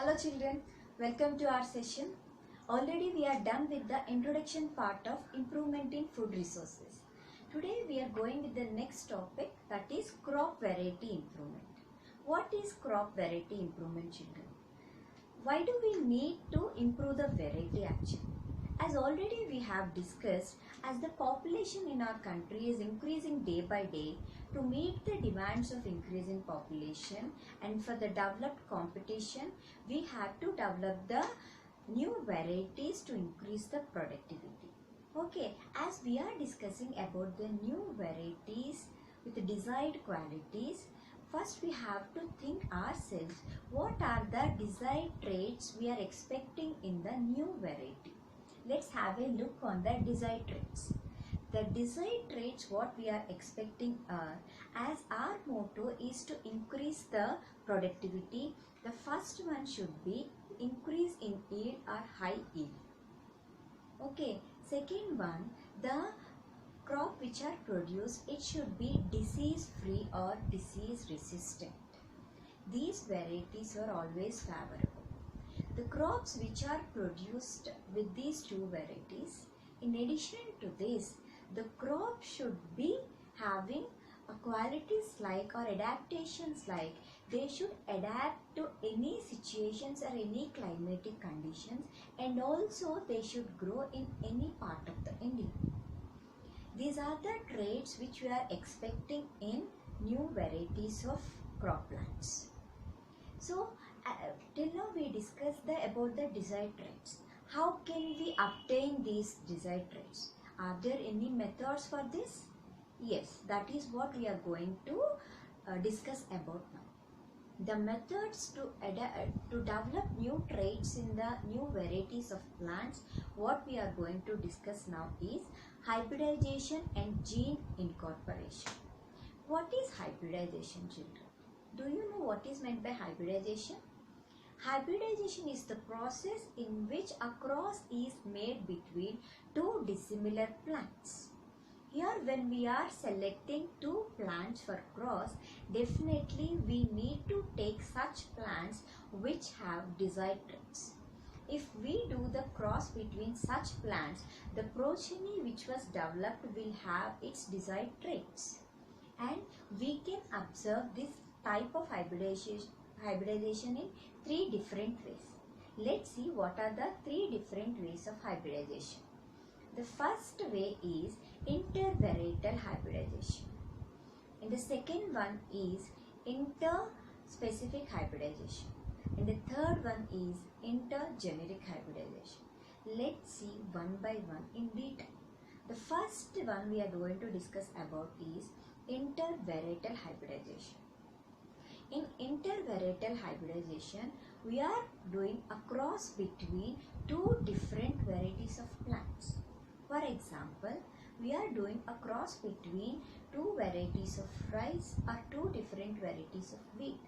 Hello children, welcome to our session. Already we are done with the introduction part of improvement in food resources. Today we are going with the next topic, that is crop variety improvement. What is crop variety improvement, children? Why do we need to improve the variety actually? As already we have discussed, as the population in our country is increasing day by day, to meet the demands of increasing population and for the developed competition, we have to develop the new varieties to increase the productivity. Okay, as we are discussing about the new varieties with desired qualities, first we have to think ourselves what are the desired traits we are expecting in the new variety. Let's have a look on the desired traits. The desired traits what we are expecting are, as our motto is to increase the productivity, the first one should be increase in yield or high yield. Okay, second one, the crop which are produced, it should be disease free or disease resistant. These varieties are always favorable. The crops which are produced with these two varieties, in addition to this, the crop should be having qualities like or adaptations like they should adapt to any situations or any climatic conditions, and also they should grow in any part of the India. These are the traits which we are expecting in new varieties of crop plants. So till now we discussed about the desired traits. How can we obtain these desired traits? Are there any methods for this? Yes, that is what we are going to discuss about now. The methods to develop new traits in the new varieties of plants, what we are going to discuss now is hybridization and gene incorporation. What is hybridization, children? Do you know what is meant by hybridization? Hybridization is the process in which a cross is made between two dissimilar plants. Here when we are selecting two plants for cross, definitely we need to take such plants which have desired traits. If we do the cross between such plants, the progeny which was developed will have its desired traits. And we can observe this type of hybridization in three different ways. Let's see what are the three different ways of hybridization. The first way is intervarietal hybridization, and the second one is interspecific hybridization, and the third one is intergeneric hybridization. Let's see one by one in detail. The first one we are going to discuss about is intervarietal hybridization. In intervarietal hybridization, we are doing a cross between two different varieties of plants. For example, we are doing a cross between two varieties of rice or two different varieties of wheat.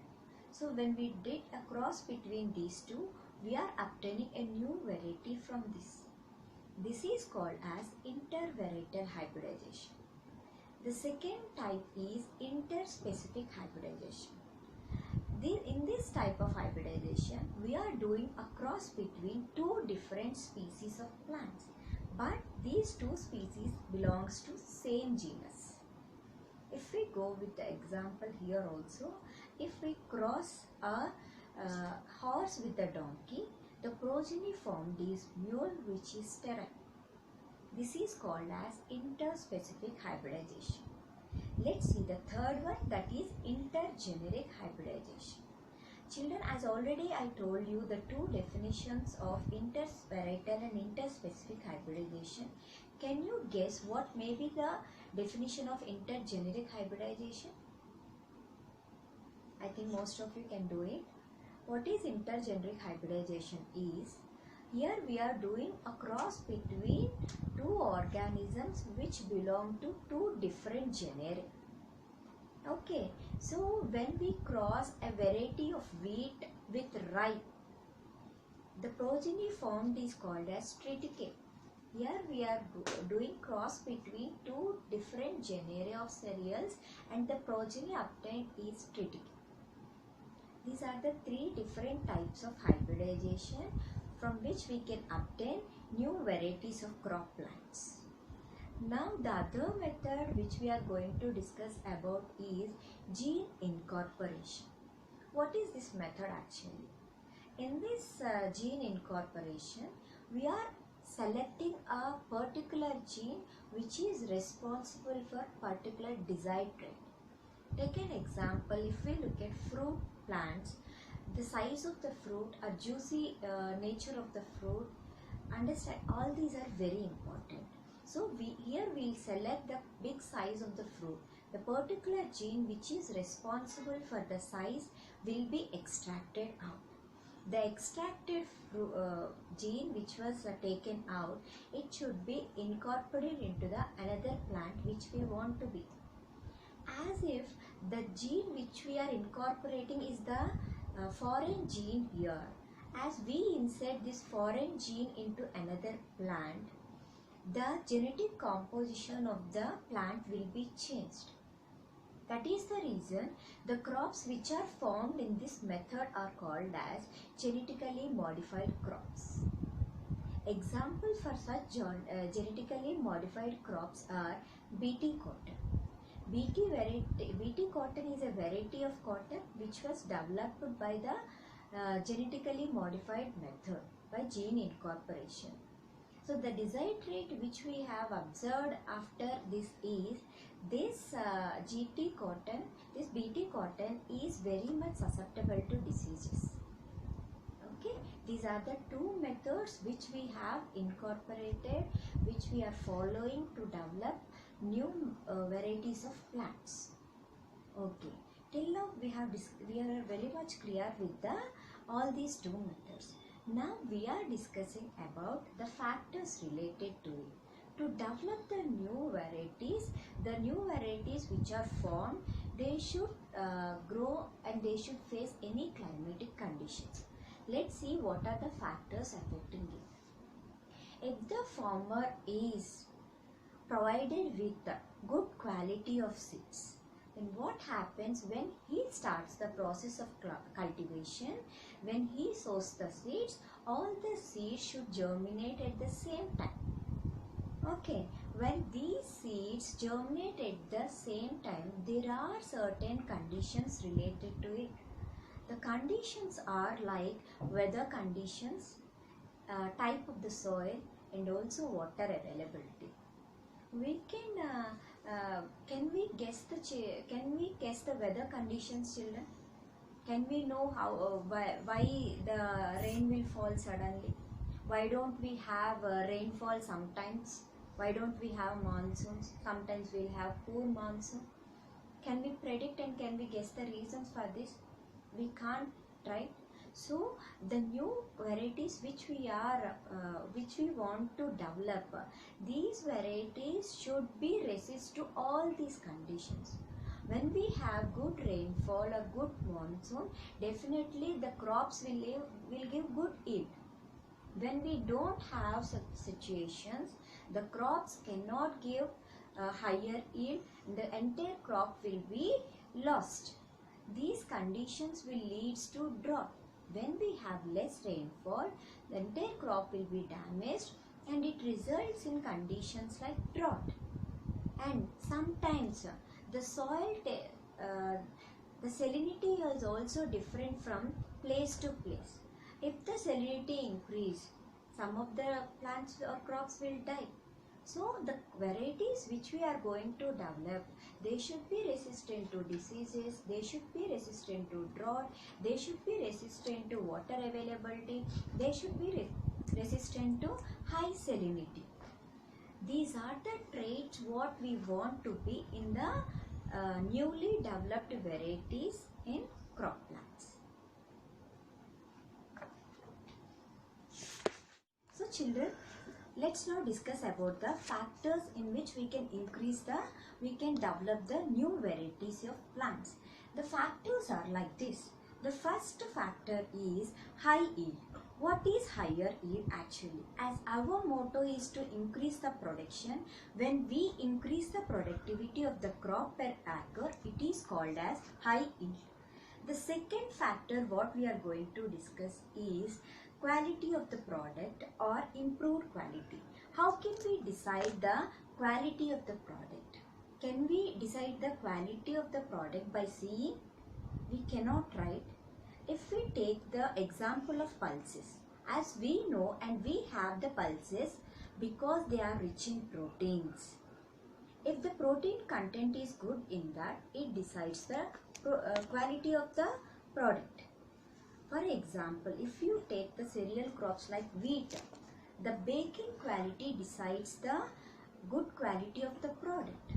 So when we did a cross between these two, we are obtaining a new variety from this. This is called as intervarietal hybridization. The second type is interspecific hybridization. In this type of hybridization, we are doing a cross between two different species of plants, but these two species belongs to same genus. If we go with the example here also, if we cross a horse with a donkey, the progeny formed is mule which is sterile. This is called as interspecific hybridization. Let's see the third one, that is intergeneric hybridization. Children, as already I told you the two definitions of intervarietal and interspecific hybridization. Can you guess what may be the definition of intergeneric hybridization? I think most of you can do it. What is intergeneric hybridization is, here we are doing a cross between two organisms which belong to two different genera. Okay, so when we cross a variety of wheat with rye, the progeny formed is called as triticale. Here we are doing cross between two different genera of cereals and the progeny obtained is triticale. These are the three different types of hybridization from which we can obtain new varieties of crop plants. Now the other method which we are going to discuss about is gene incorporation. What is this method actually? In this gene incorporation, we are selecting a particular gene which is responsible for particular desired trait. Take an example, if we look at fruit plants, the size of the fruit, a juicy nature of the fruit, understand, all these are very important. So here we will select the big size of the fruit. The particular gene which is responsible for the size will be extracted out. The extracted gene which was taken out, it should be incorporated into the another plant which we want to be. As if the gene which we are incorporating is the foreign gene here. As we insert this foreign gene into another plant, the genetic composition of the plant will be changed. That is the reason the crops which are formed in this method are called as genetically modified crops. Example for such genetically modified crops are BT cotton. BT cotton is a variety of cotton which was developed by the genetically modified method by gene incorporation. So the desired trait which we have observed after this is this BT cotton is very much susceptible to diseases. Okay, these are the two methods which we have incorporated, which we are following to develop new varieties of plants. Okay, till now we are very much clear with all these two methods. Now we are discussing about the factors related to it. To develop the new varieties which are formed, they should grow and they should face any climatic conditions. Let's see what are the factors affecting it. If the farmer is provided with good quality of seeds, then what happens when he starts the process of cultivation, when he sows the seeds, all the seeds should germinate at the same time. Okay, when these seeds germinate at the same time, there are certain conditions related to it. The conditions are like weather conditions, type of the soil, and also water availability. We can we guess the weather conditions, children? Can we know how why the rain will fall suddenly? Why don't we have rainfall sometimes? Why don't we have monsoons? Sometimes we'll have poor monsoon. Can we predict and can we guess the reasons for this? We can't, right? So the new varieties which we want to develop, these varieties should be resist to all these conditions. When we have good rainfall or good monsoon, definitely the crops will give good yield. When we don't have such situations, the crops cannot give higher yield. The entire crop will be lost. These conditions will lead to drought. When we have less rainfall, the entire crop will be damaged and it results in conditions like drought. And sometimes the soil, the salinity is also different from place to place. If the salinity increase, some of the plants or crops will die. So the varieties which we are going to develop, they should be resistant to diseases, they should be resistant to drought, they should be resistant to water availability, they should be resistant to high salinity. These are the traits what we want to be in the newly developed varieties in crop plants. So children, let's now discuss about the factors in which we can develop the new varieties of plants. The factors are like this. The first factor is high yield. What is higher yield actually? As our motto is to increase the production, when we increase the productivity of the crop per acre, it is called as high yield. The second factor what we are going to discuss is quality of the product or improved quality. How can we decide the quality of the product? Can we decide the quality of the product by seeing? We cannot, right? If we take the example of pulses, as we know and we have the pulses because they are rich in proteins. If the protein content is good in that, it decides the quality of the product. For example, if you take the cereal crops like wheat, the baking quality decides the good quality of the product.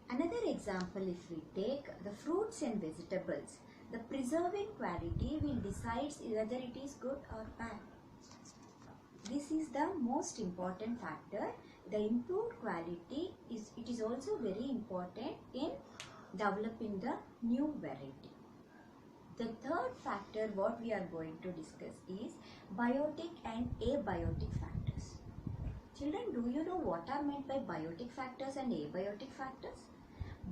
Another example, if we take the fruits and vegetables, the preserving quality will decide whether it is good or bad. This is the most important factor. The improved quality is also very important in developing the new variety. The third factor what we are going to discuss is biotic and abiotic factors. Children, do you know what are meant by biotic factors and abiotic factors?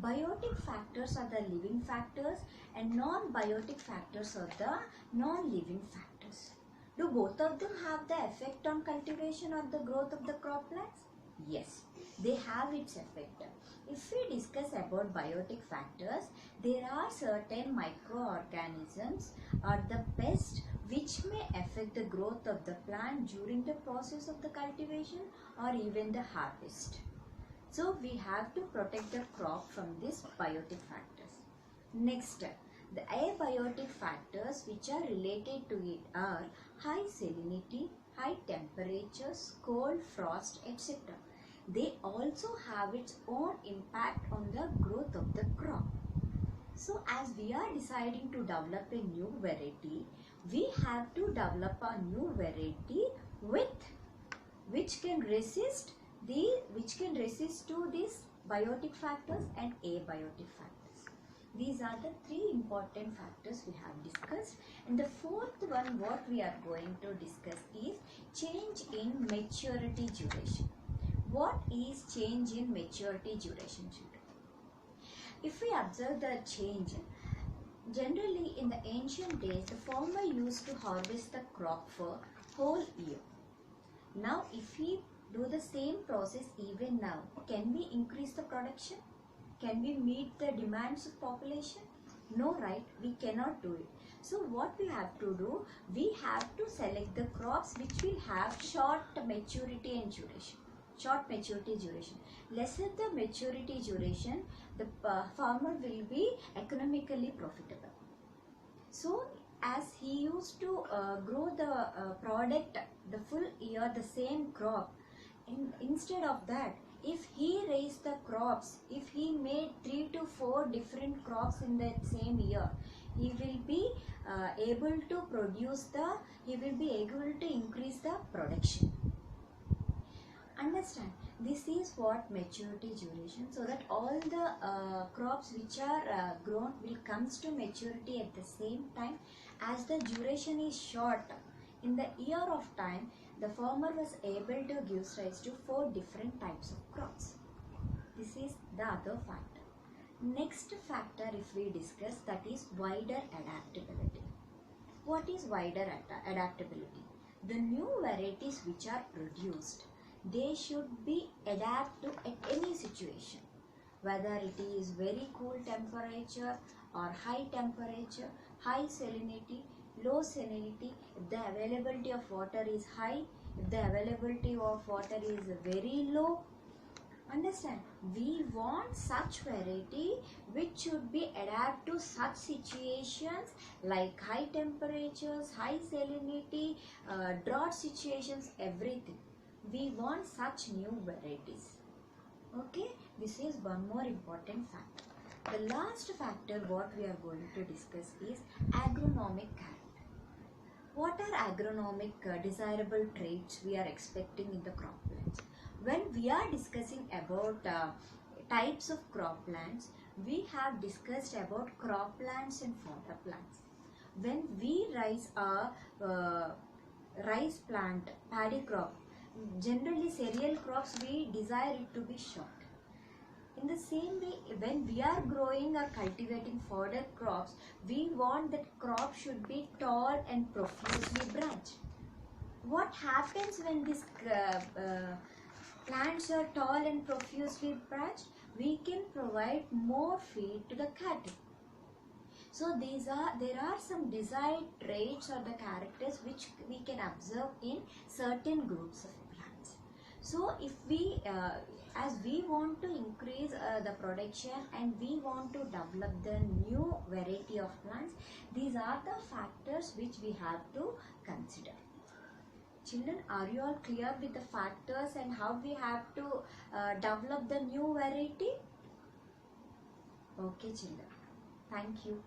Biotic factors are the living factors and non-biotic factors are the non-living factors. Do both of them have the effect on cultivation or the growth of the crop plants? Yes, they have its effect. If we discuss about biotic factors, there are certain microorganisms or the pests which may affect the growth of the plant during the process of the cultivation or even the harvest. So we have to protect the crop from these biotic factors. Next, the abiotic factors which are related to it are high salinity, high temperatures, cold, frost, etc. They also have its own impact on the growth of the crop. So as we are deciding to develop a new variety, we have to develop a new variety which can resist to these biotic factors and abiotic factors. These are the three important factors we have discussed. And the fourth one what we are going to discuss is change in maturity duration. What is change in maturity duration, children? If we observe the change, generally in the ancient days, the farmer used to harvest the crop for whole year. Now, if we do the same process even now, can we increase the production? Can we meet the demands of population? No, right? We cannot do it. So what we have to do, we have to select the crops which will have short maturity and duration. Short maturity duration. Lesser the maturity duration, the farmer will be economically profitable. So as he used to grow the product the full year, the same crop, instead of that, if he raised the crops, if he made 3 to 4 different crops in that same year, he will be able to increase the production. Understand? This is what maturity duration, so that all the crops which are grown will comes to maturity at the same time. As the duration is short, in the year of time, the farmer was able to give rise to 4 different types of crops. This is the other factor. Next factor if we discuss, that is wider adaptability. What is wider adaptability? The new varieties which are produced, they should be adapt to at any situation, whether it is very cool temperature or high temperature, high salinity, low salinity, if the availability of water is high, if the availability of water is very low. Understand? We want such variety which should be adapt to such situations like high temperatures, high salinity, drought situations, everything. We want such new varieties. Okay, this is one more important factor. The last factor what we are going to discuss is agronomic character. What are agronomic desirable traits we are expecting in the crop plants? When we are discussing about types of crop plants, we have discussed about crop plants and fodder plants. When we raise a rice plant, paddy crop, generally cereal crops, we desire it to be short. In the same way, when we are growing or cultivating fodder crops, we want that crop should be tall and profusely branched. What happens when these plants are tall and profusely branched? We can provide more feed to the cattle. So there are some desired traits or the characters which we can observe in certain groups of plants. So if we as we want to increase the production and we want to develop the new variety of plants, these are the factors which we have to consider. Children, are you all clear with the factors and how we have to develop the new variety? Okay children, thank you.